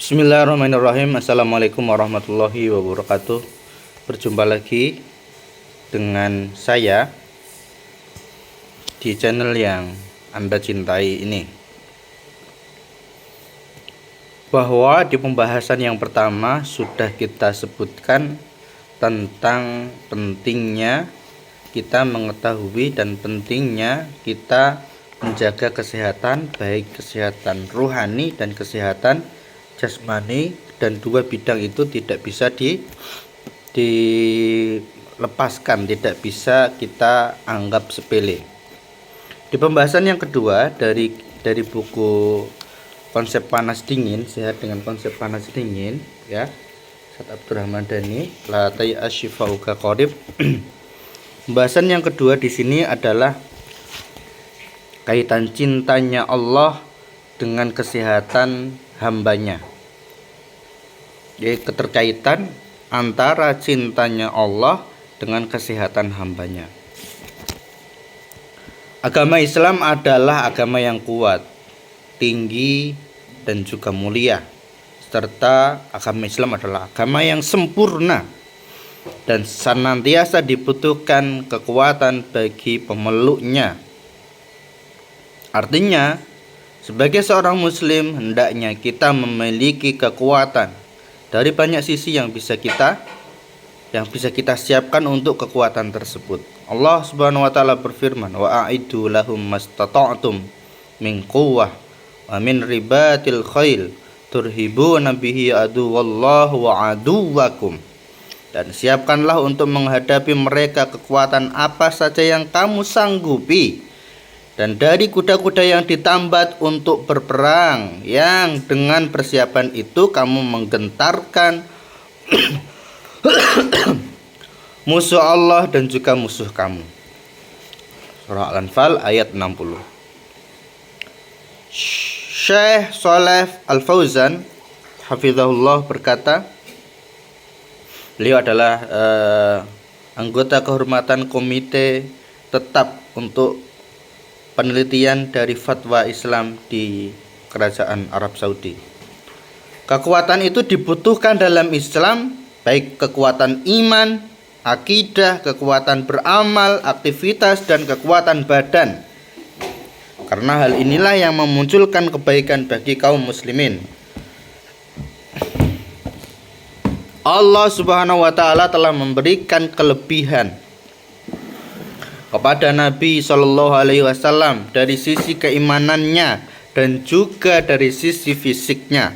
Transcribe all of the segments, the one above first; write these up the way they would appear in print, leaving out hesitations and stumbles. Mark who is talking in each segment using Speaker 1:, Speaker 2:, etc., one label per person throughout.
Speaker 1: Bismillahirrahmanirrahim. Assalamualaikum warahmatullahi wabarakatuh. Berjumpa lagi dengan saya di channel yang Anda cintai ini. Bahwa di pembahasan yang pertama sudah kita sebutkan tentang pentingnya kita mengetahui dan pentingnya kita menjaga kesehatan, baik kesehatan rohani dan kesehatan jasmani, dan dua bidang itu tidak bisa dilepaskan, tidak bisa kita anggap sepele. Di pembahasan yang kedua dari buku Konsep Panas Dingin, Sehat dengan Konsep Panas Dingin, ya, Ustaz Abdurrahman Dhani, La Tayyashifa'u Qarib. Pembahasan yang kedua di sini adalah kaitan cintanya Allah dengan kesehatan hambanya, yaitu keterkaitan antara cintanya Allah dengan kesehatan hambanya. Agama Islam adalah agama yang kuat, tinggi, dan juga mulia, serta agama Islam adalah agama yang sempurna dan senantiasa dibutuhkan kekuatan bagi pemeluknya. Artinya, sebagai seorang muslim, hendaknya kita memiliki kekuatan dari banyak sisi yang bisa kita siapkan untuk kekuatan tersebut. Allah Subhanahu wa taala berfirman, "Wa a'iddu lahum mastata'tum min quwwah wa min ribatil khail turhibuna bihi aduwallahu wa aduwakum." Dan siapkanlah untuk menghadapi mereka kekuatan apa saja yang kamu sanggupi, dan dari kuda-kuda yang ditambat untuk berperang, yang dengan persiapan itu kamu menggentarkan musuh Allah dan juga musuh kamu. Surah Al-Anfal ayat 60. Syekh Shalih Al-Fauzan hafizahullah berkata, beliau adalah anggota kehormatan komite tetap untuk penelitian dari fatwa Islam di Kerajaan Arab Saudi. Kekuatan itu dibutuhkan dalam Islam, baik kekuatan iman, akidah, kekuatan beramal, aktivitas, dan kekuatan badan. Karena hal inilah yang memunculkan kebaikan bagi kaum muslimin. Allah Subhanahu wa taala telah memberikan kelebihan kepada Nabi Shallallahu Alaihi Wasallam dari sisi keimanannya dan juga dari sisi fisiknya,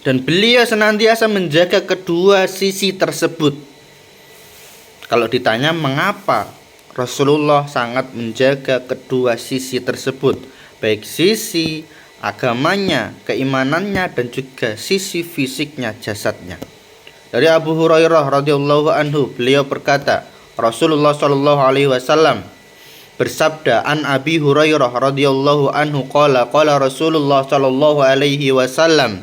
Speaker 1: dan beliau senantiasa menjaga kedua sisi tersebut. Kalau ditanya mengapa, Rasulullah sangat menjaga kedua sisi tersebut, baik sisi agamanya, keimanannya, dan juga sisi fisiknya, jasadnya. Dari Abu Hurairah radhiyallahu anhu, beliau berkata, Rasulullah Shallallahu Alaihi Wasallam bersabda, an Abi Hurairah radhiyallahu anhu qala Rasulullah Shallallahu Alaihi Wasallam,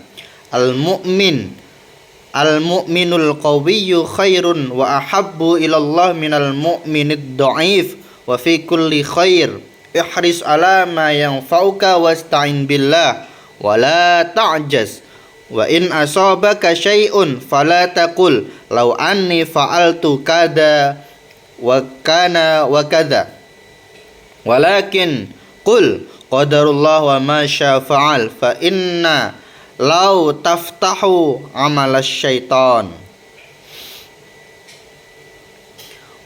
Speaker 1: al-mu'minul qawiyyu khairun wa ahabbu ilallah minal mu'minid dha'if wa fi kulli khair ihris ala ma yanfa'uka wasta'in billah wa la ta'jaz wa in asabaka syai'un fala taqul law anni fa'altu kada wa kana wa kadza walakin qul qadarullah wa ma syaa fa'al fa inna law taftahu amalas syaitan.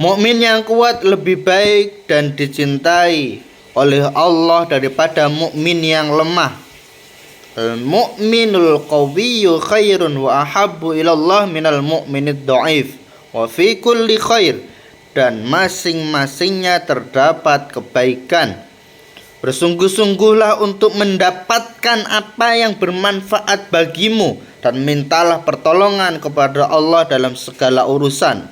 Speaker 1: Mukmin yang kuat lebih baik dan dicintai oleh Allah daripada mukmin yang lemah. Al-mu'minul qawiyyu khairun wa ahabbu ilallah minal mu'minid dha'if wa fi kulli khair, dan masing-masingnya terdapat kebaikan. Bersungguh-sungguhlah untuk mendapatkan apa yang bermanfaat bagimu, dan mintalah pertolongan kepada Allah dalam segala urusan.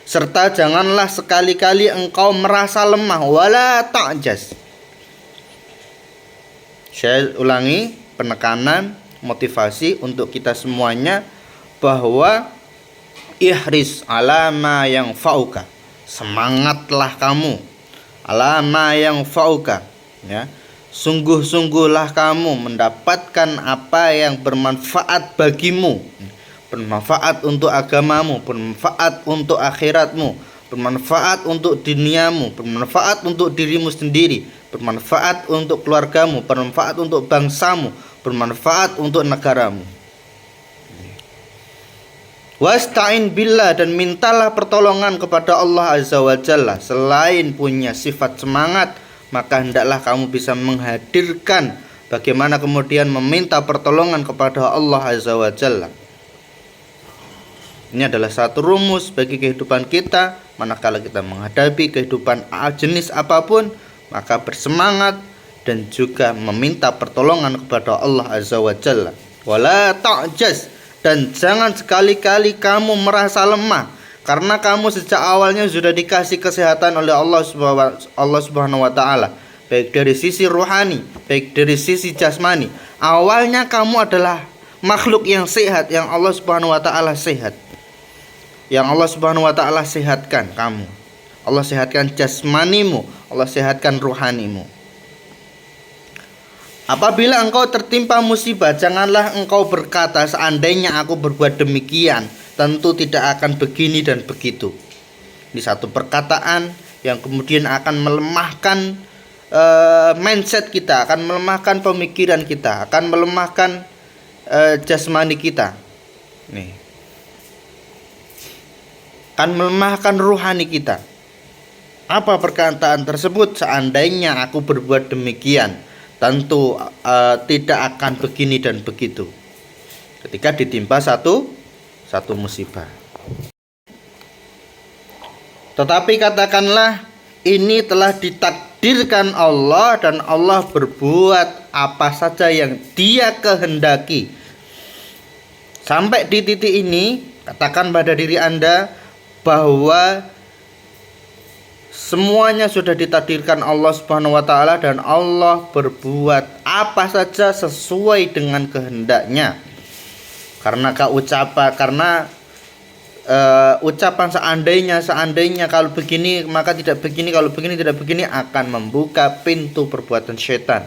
Speaker 1: Serta janganlah sekali-kali engkau merasa lemah, wala ta'jaz. Saya ulangi, penekanan, motivasi untuk kita semuanya, bahwa ihris alama yang fauka, semangatlah kamu, alama yang fauka, ya, sungguh-sungguhlah kamu mendapatkan apa yang bermanfaat bagimu, bermanfaat untuk agamamu, bermanfaat untuk akhiratmu, bermanfaat untuk duniamu, bermanfaat untuk dirimu sendiri, bermanfaat untuk keluargamu, bermanfaat untuk bangsamu, bermanfaat untuk negaramu. Wasta'in billah, dan mintalah pertolongan kepada Allah Azza wa Jalla. Selain punya sifat semangat, maka hendaklah kamu bisa menghadirkan bagaimana kemudian meminta pertolongan kepada Allah Azza wa Jalla. Ini adalah satu rumus bagi kehidupan kita. Manakala kita menghadapi kehidupan jenis apapun, maka bersemangat dan juga meminta pertolongan kepada Allah Azza wa Jalla. Wala ta'jaz, dan jangan sekali-kali kamu merasa lemah, karena kamu sejak awalnya sudah dikasih kesehatan oleh Allah Subhanahu wa taala, baik dari sisi rohani, baik dari sisi jasmani. Awalnya kamu adalah makhluk yang sehat, yang Allah Subhanahu wa taala sehat. Yang Allah Subhanahu wa taala sehatkan kamu. Allah sehatkan jasmanimu, Allah sehatkan rohanimu. Apabila engkau tertimpa musibah, janganlah engkau berkata, seandainya aku berbuat demikian, tentu tidak akan begini dan begitu. Ini satu perkataan yang kemudian akan melemahkan mindset kita, akan melemahkan pemikiran kita, akan melemahkan jasmani kita. Nih, akan melemahkan rohani kita. Apa perkataan tersebut? Seandainya aku berbuat demikian, tentu tidak akan begini dan begitu. Ketika ditimpa satu musibah. Tetapi katakanlah, ini telah ditakdirkan Allah, dan Allah berbuat apa saja yang Dia kehendaki. Sampai di titik ini, katakan pada diri Anda bahwa semuanya sudah ditakdirkan Allah Subhanahu wa taala, dan Allah berbuat apa saja sesuai dengan kehendaknya. Karena ucapan seandainya kalau begini maka tidak begini, kalau begini tidak begini, akan membuka pintu perbuatan syaitan.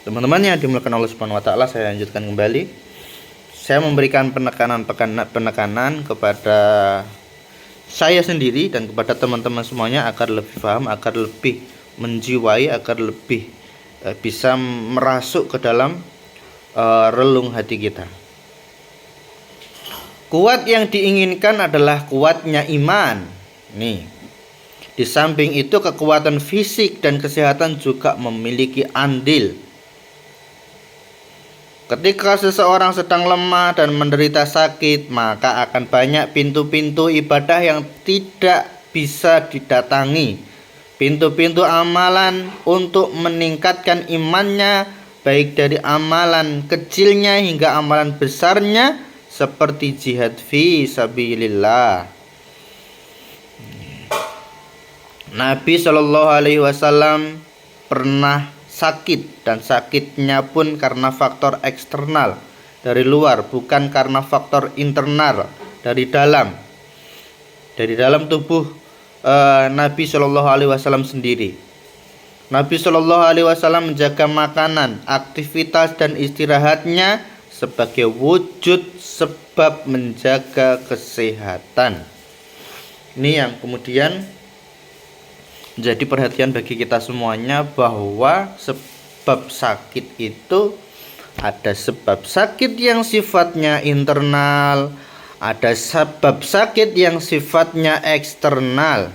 Speaker 1: Teman-teman yang dimuliakan Allah Subhanahu wa taala, saya lanjutkan kembali. Saya memberikan penekanan kepada saya sendiri dan kepada teman-teman semuanya agar lebih paham, agar lebih menjiwai, agar lebih bisa merasuk ke dalam relung hati kita. Kuat yang diinginkan adalah kuatnya iman. Nih, di samping itu kekuatan fisik dan kesehatan juga memiliki andil. Ketika seseorang sedang lemah dan menderita sakit, maka akan banyak pintu-pintu ibadah yang tidak bisa didatangi. Pintu-pintu amalan untuk meningkatkan imannya, baik dari amalan kecilnya hingga amalan besarnya, seperti jihad fi sabilillah. Nabi Shallallahu Alaihi Wasallam pernah sakit, dan sakitnya pun karena faktor eksternal dari luar, bukan karena faktor internal dari dalam tubuh Nabi Shallallahu Alaihi Wasallam sendiri. Nabi Shallallahu Alaihi Wasallam menjaga makanan, aktivitas dan istirahatnya sebagai wujud sebab menjaga kesehatan. Ini yang kemudian menjadi perhatian bagi kita semuanya, bahwa sebab sakit itu ada sebab sakit yang sifatnya internal, ada sebab sakit yang sifatnya eksternal.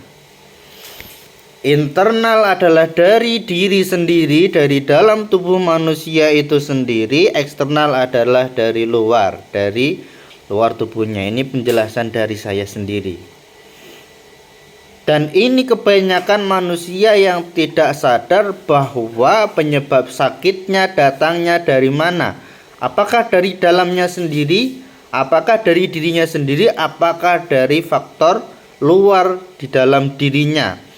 Speaker 1: Internal adalah dari diri sendiri, dari dalam tubuh manusia itu sendiri. Eksternal adalah dari luar tubuhnya. Ini penjelasan dari saya sendiri. Dan ini kebanyakan manusia yang tidak sadar bahwa penyebab sakitnya datangnya dari mana. Apakah dari dalamnya sendiri, apakah dari dirinya sendiri, apakah dari faktor luar di dalam dirinya.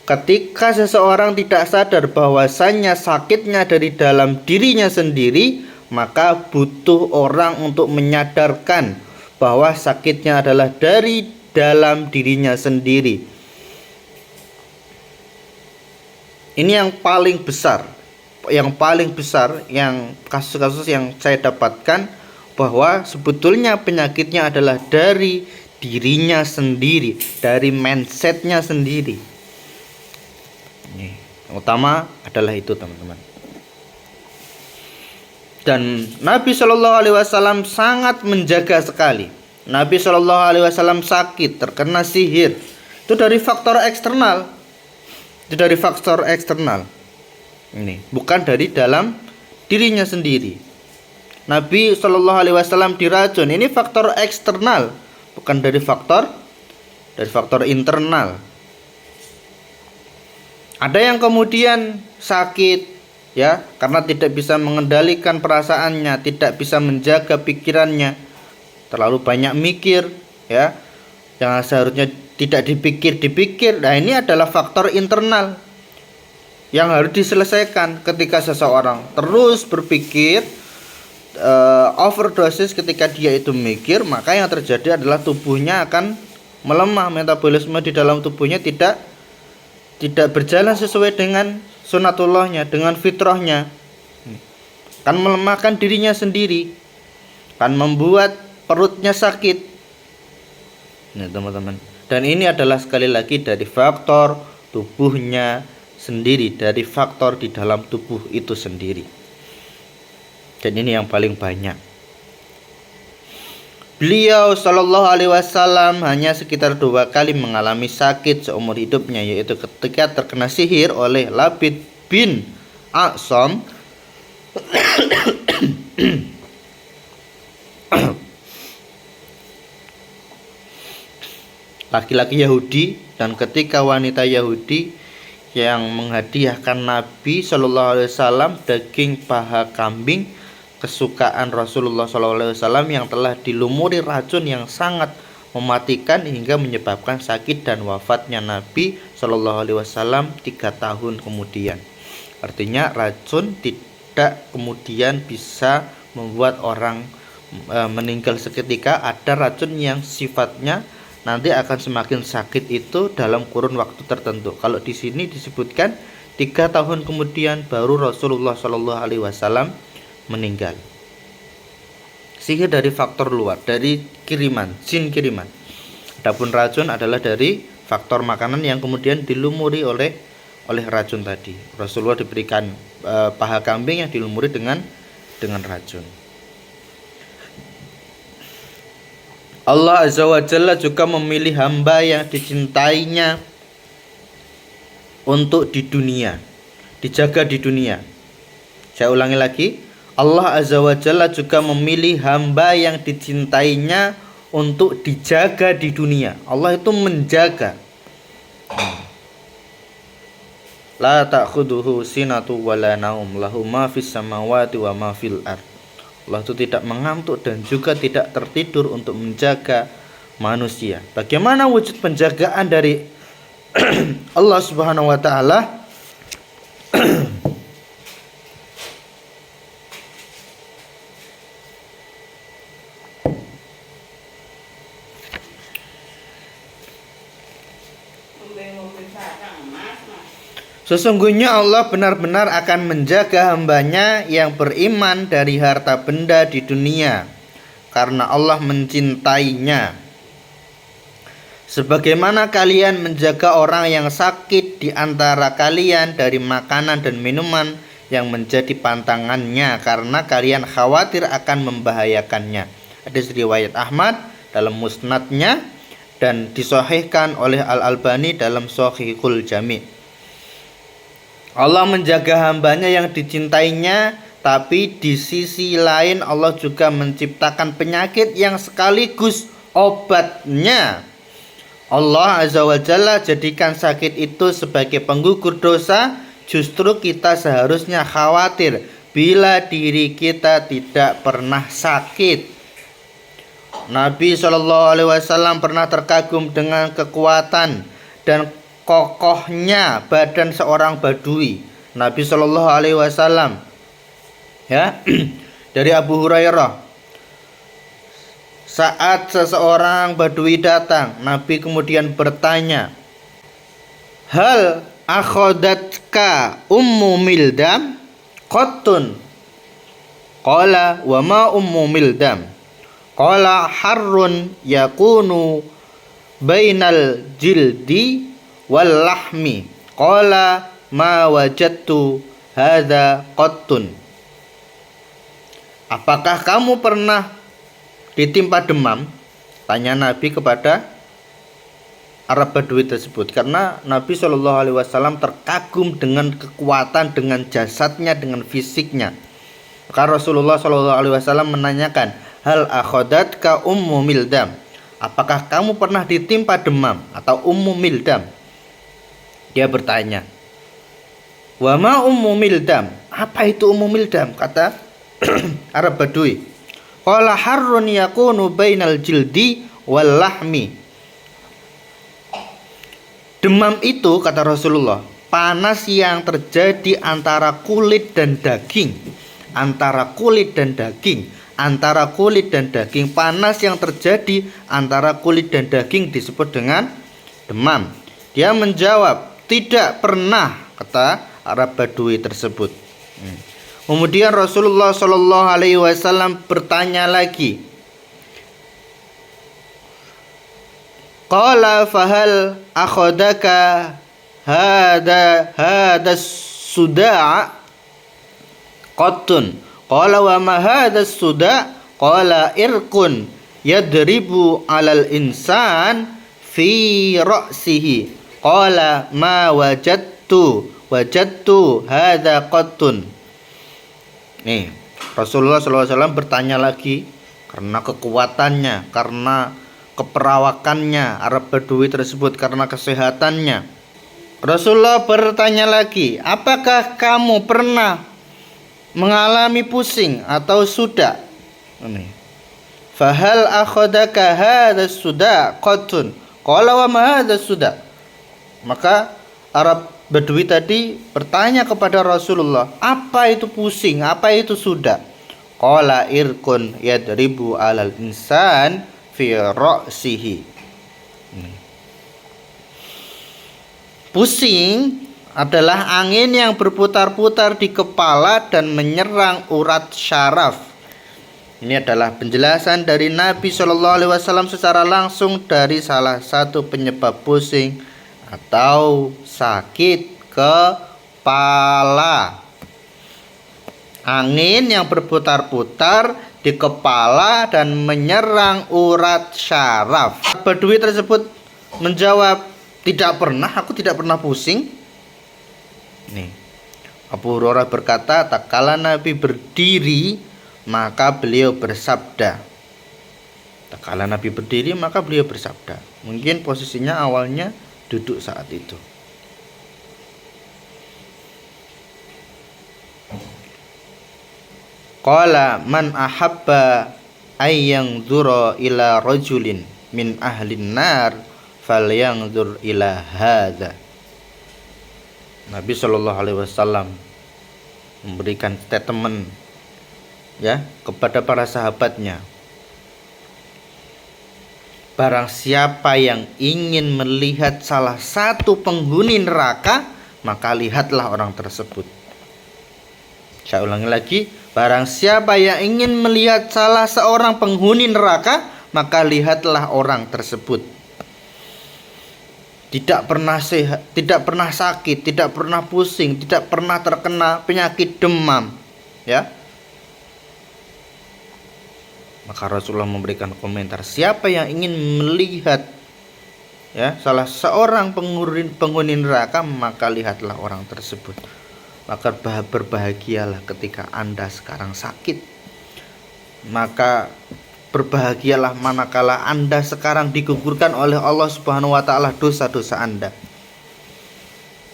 Speaker 1: Ketika seseorang tidak sadar bahwasannya sakitnya dari dalam dirinya sendiri, maka butuh orang untuk menyadarkan bahwa sakitnya adalah dari dalam dirinya sendiri. Ini yang paling besar. Yang kasus-kasus yang saya dapatkan, bahwa sebetulnya penyakitnya adalah dari dirinya sendiri, dari mindsetnya sendiri. Ini yang utama adalah itu, teman-teman. Dan Nabi Shallallahu Alaihi Wasallam sangat menjaga sekali. Nabi Shallallahu Alaihi Wasallam sakit, terkena sihir, itu dari faktor eksternal. Ini bukan dari dalam dirinya sendiri. Nabi Shallallahu Alaihi Wasallam diracun, ini faktor eksternal, bukan dari faktor internal. Ada yang kemudian sakit, ya, karena tidak bisa mengendalikan perasaannya, tidak bisa menjaga pikirannya, terlalu banyak mikir, ya, yang seharusnya tidak dipikir. Nah, ini adalah faktor internal yang harus diselesaikan. Ketika seseorang terus berpikir, overdosis, ketika dia itu mikir, maka yang terjadi adalah tubuhnya akan melemah, metabolisme di dalam tubuhnya tidak berjalan sesuai dengan sunatullahnya, dengan fitrahnya, kan melemahkan dirinya sendiri, kan membuat perutnya sakit. Nah, teman-teman, dan ini adalah sekali lagi dari faktor tubuhnya sendiri, dari faktor di dalam tubuh itu sendiri. Dan ini yang paling banyak. Beliau Shallallahu Alaihi Wasallam hanya sekitar 2 kali mengalami sakit seumur hidupnya, yaitu ketika terkena sihir oleh Labid bin A'sam laki-laki Yahudi, dan ketika wanita Yahudi yang menghadiahkan Nabi Shallallahu Alaihi Wasallam daging paha kambing kesukaan Rasulullah Shallallahu Alaihi Wasallam yang telah dilumuri racun yang sangat mematikan hingga menyebabkan sakit dan wafatnya Nabi Shallallahu Alaihi Wasallam 3 tahun kemudian. Artinya racun tidak kemudian bisa membuat orang meninggal seketika. Ada racun yang sifatnya nanti akan semakin sakit itu dalam kurun waktu tertentu. Kalau di sini disebutkan 3 tahun kemudian baru Rasulullah Shallallahu Alaihi Wasallam meninggal. Sihir dari faktor luar, dari kiriman, jin kiriman. Adapun racun adalah dari faktor makanan yang kemudian dilumuri oleh racun tadi. Rasulullah diberikan paha kambing yang dilumuri dengan racun. Allah Azza wa Jalla juga memilih hamba yang dicintainya untuk di dunia, dijaga di dunia. Saya ulangi lagi, Allah Azza wa Jalla juga memilih hamba yang dicintainya untuk dijaga di dunia. Allah itu menjaga. La ta'khuduhu sinatu wala naum, lahu ma fis samawati wa ma fil ard. Allah itu tidak mengantuk dan juga tidak tertidur untuk menjaga manusia. Bagaimana wujud penjagaan dari Allah Subhanahu wa taala? Sesungguhnya Allah benar-benar akan menjaga hambanya yang beriman dari harta benda di dunia, karena Allah mencintainya. Sebagaimana kalian menjaga orang yang sakit di antara kalian dari makanan dan minuman yang menjadi pantangannya, karena kalian khawatir akan membahayakannya. Hadis riwayat Ahmad dalam musnadnya dan disahihkan oleh Al-Albani dalam Shahihul Jami'. Allah menjaga hambanya yang dicintainya, tapi di sisi lain Allah juga menciptakan penyakit yang sekaligus obatnya. Allah Azza wa Jalla jadikan sakit itu sebagai penggugur dosa. Justru kita seharusnya khawatir bila diri kita tidak pernah sakit. Nabi SAW pernah terkagum dengan kekuatan dan kokohnya badan seorang badui. Nabi Shallallahu Alaihi Wasallam, ya, dari Abu Hurairah, saat seseorang badui datang, Nabi kemudian bertanya, hal akhadatka ummu mildam qattun? Qala wa ma ummu mildam? Qala harrun yakunu bainal jildi wal lahmi. Qala ma wajadtu hadza qattun. Apakah kamu pernah ditimpa demam? Tanya Nabi kepada Arab Badui tersebut, karena Nabi Shallallahu Alaihi Wasallam terkagum dengan kekuatan, dengan jasadnya, dengan fisiknya. Maka Rasulullah Shallallahu Alaihi Wasallam menanyakan, hal akhadatka ummu mildam? Apakah kamu pernah ditimpa demam atau ummu mildam? Dia bertanya, wa ma ummu mildam? Apa itu ummu mildam? Kata Arab Badui, qala harrun yakunu bainal jildi wal lahmi. Demam itu, kata Rasulullah, panas yang terjadi antara kulit dan daging. Antara kulit dan daging. Antara kulit dan daging. Panas yang terjadi antara kulit dan daging disebut dengan demam. Dia menjawab, tidak pernah, kata Arab Badui tersebut. Kemudian Rasulullah Shallallahu Alaihi Wasallam bertanya lagi, qala fahal akhadaka hada suda' qattun? Qala wa ma hada suda'? Qala irqun yadribu alal insan fi ra'sihi. Qala ma wajadtu hada qattun. Nih, Rasulullah SAW bertanya lagi karena kekuatannya, karena keperawakannya Arab Badui tersebut, karena kesehatannya. Rasulullah bertanya lagi, apakah kamu pernah mengalami pusing atau sudah? Ini. Fahal akhadaka hadha suda qattun? Qala wa ma hadha suda? Maka Arab Badui tadi bertanya kepada Rasulullah, apa itu pusing, apa itu sudah? Qala irkun yadribu alal insan fi ra'sihi. Pusing adalah angin yang berputar-putar di kepala dan menyerang urat syaraf. Ini adalah penjelasan dari Nabi Shallallahu Alaihi Wasallam secara langsung dari salah satu penyebab pusing atau sakit kepala. Angin yang berputar-putar di kepala dan menyerang urat syaraf. Badui tersebut menjawab, tidak pernah, aku tidak pernah pusing. Nih, Abu Hurairah berkata, tak kala Nabi berdiri, maka beliau bersabda. Tak kala Nabi berdiri, maka beliau bersabda. Mungkin posisinya awalnya duduk saat itu. Qala man ahabba ayyanzura ila rajulin min ahlin nar falyanzur ila hadza. Nabi Shallallahu Alaihi Wasallam memberikan statement ya kepada para sahabatnya. Barang siapa yang ingin melihat salah satu penghuni neraka, maka lihatlah orang tersebut. Saya ulangi lagi, barang siapa yang ingin melihat salah seorang penghuni neraka, maka lihatlah orang tersebut. Tidak pernah sehat, tidak pernah sakit, tidak pernah pusing, tidak pernah terkena penyakit demam, ya. Maka Rasulullah memberikan komentar, siapa yang ingin melihat ya salah seorang penghuni neraka, maka lihatlah orang tersebut. Maka berbahagialah ketika Anda sekarang sakit. Maka berbahagialah manakala Anda sekarang digugurkan oleh Allah Subhanahu wa taala dosa-dosa Anda.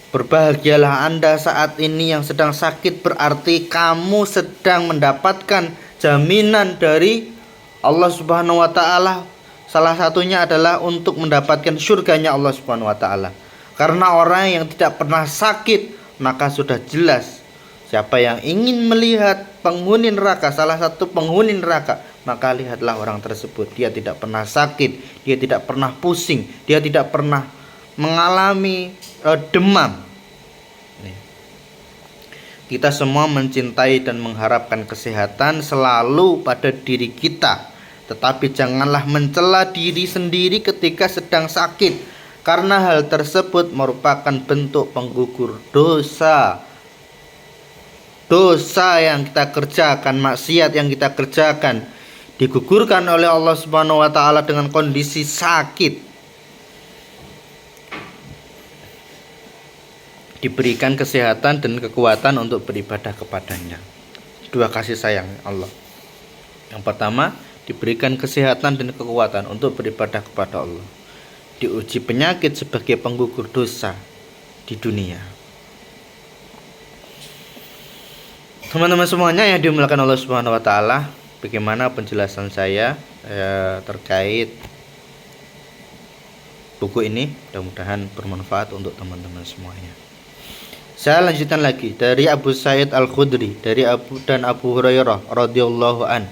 Speaker 1: Berbahagialah Anda saat ini yang sedang sakit, berarti kamu sedang mendapatkan jaminan dari Allah Subhanahu wa taala. Salah satunya adalah untuk mendapatkan surganya Allah Subhanahu wa taala. Karena orang yang tidak pernah sakit, maka sudah jelas siapa yang ingin melihat penghuni neraka, salah satu penghuni neraka, maka lihatlah orang tersebut. Dia tidak pernah sakit, dia tidak pernah pusing, dia tidak pernah mengalami demam, Kita semua mencintai dan mengharapkan kesehatan selalu pada diri kita. Tetapi janganlah mencela diri sendiri ketika sedang sakit, karena hal tersebut merupakan bentuk penggugur dosa. Dosa yang kita kerjakan, maksiat yang kita kerjakan, digugurkan oleh Allah Subhanahu wa taala dengan kondisi sakit. Diberikan kesehatan dan kekuatan untuk beribadah kepadanya. Dua kasih sayang Allah. Yang pertama, diberikan kesehatan dan kekuatan untuk beribadah kepada Allah. Diuji penyakit sebagai penggugur dosa di dunia. Teman-teman semuanya yang dimuliakan Allah Subhanahu wa taala, bagaimana penjelasan saya terkait buku ini? Mudah-mudahan bermanfaat untuk teman-teman semuanya. Saya lanjutkan lagi dari Abu Sa'id Al-Khudri, dari Abu Hurairah radhiyallahu an.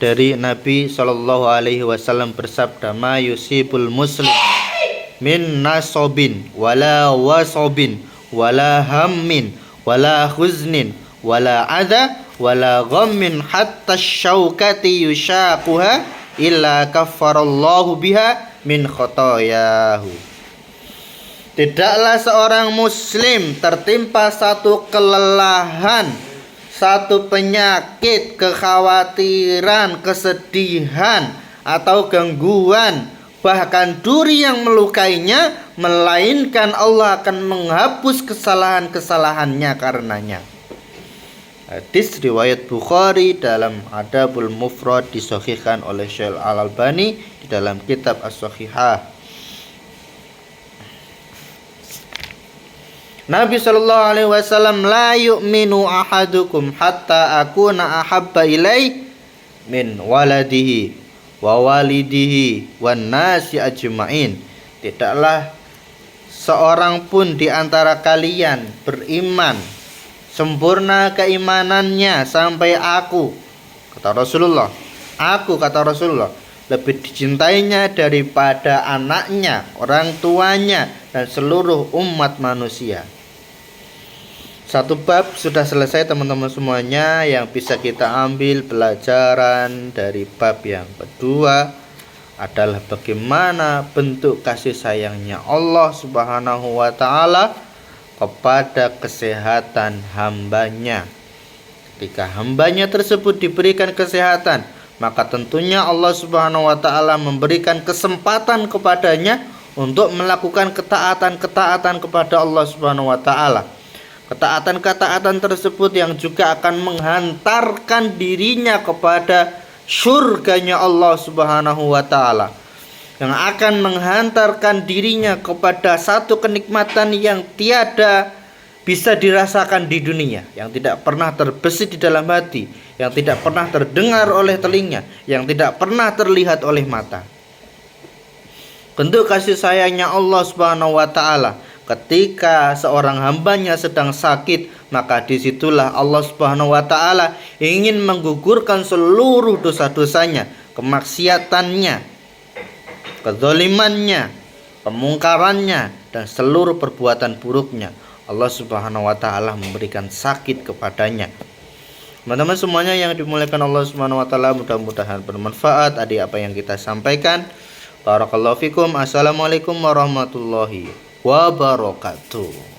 Speaker 1: Dari Nabi sallallahu alaihi wasallam bersabda, "Ma yusibul muslim min nasobin wala wasobin wala hammin wala khuznin wala adha wala ghammin hatta syaukati yushaquha illa kaffarallahu biha min khotoyahu." Tidaklah seorang muslim tertimpa satu kelelahan, satu penyakit, kekhawatiran, kesedihan, atau gangguan, bahkan duri yang melukainya, melainkan Allah akan menghapus kesalahan-kesalahannya karenanya. Hadis riwayat Bukhari dalam Adabul Mufrad, disahihkan oleh Syekh Al-Albani di dalam kitab As-Sahihah. Nabi sallallahu alaihi wasallam, la yu'minu ahadukum hatta akuna ahabba ilai min waladihi wa walidihi wan nasi ajmain. Tidaklah seorang pun di antara kalian beriman sempurna keimanannya sampai aku, kata Rasulullah, lebih dicintainya daripada anaknya, orang tuanya, dan seluruh umat manusia. Satu bab sudah selesai teman-teman semuanya. Yang bisa kita ambil pelajaran dari bab yang kedua adalah bagaimana bentuk kasih sayangnya Allah Subhanahu wa ta'ala kepada kesehatan hambanya. Ketika hambanya tersebut diberikan kesehatan, maka tentunya Allah Subhanahu wa ta'ala memberikan kesempatan kepadanya untuk melakukan ketaatan-ketaatan kepada Allah Subhanahu wa ta'ala. Ketaatan-ketaatan tersebut yang juga akan menghantarkan dirinya kepada surganya Allah Subhanahu wa ta'ala, yang akan menghantarkan dirinya kepada satu kenikmatan yang tiada bisa dirasakan di dunia, yang tidak pernah terbesit di dalam hati, yang tidak pernah terdengar oleh telinga, yang tidak pernah terlihat oleh mata. Bentuk kasih sayangnya Allah Subhanahu wa ta'ala ketika seorang hambanya sedang sakit, maka disitulah Allah Subhanahu wa ta'ala ingin menggugurkan seluruh dosa-dosanya, kemaksiatannya, kezalimannya, kemungkarannya, dan seluruh perbuatan buruknya. Allah Subhanahu wa ta'ala memberikan sakit kepadanya. Teman-teman semuanya yang dimuliakan Allah Subhanahu wa ta'ala, mudah-mudahan bermanfaat apa yang kita sampaikan. Barakallahu fikum. Assalamualaikum warahmatullahi wabarakatuh.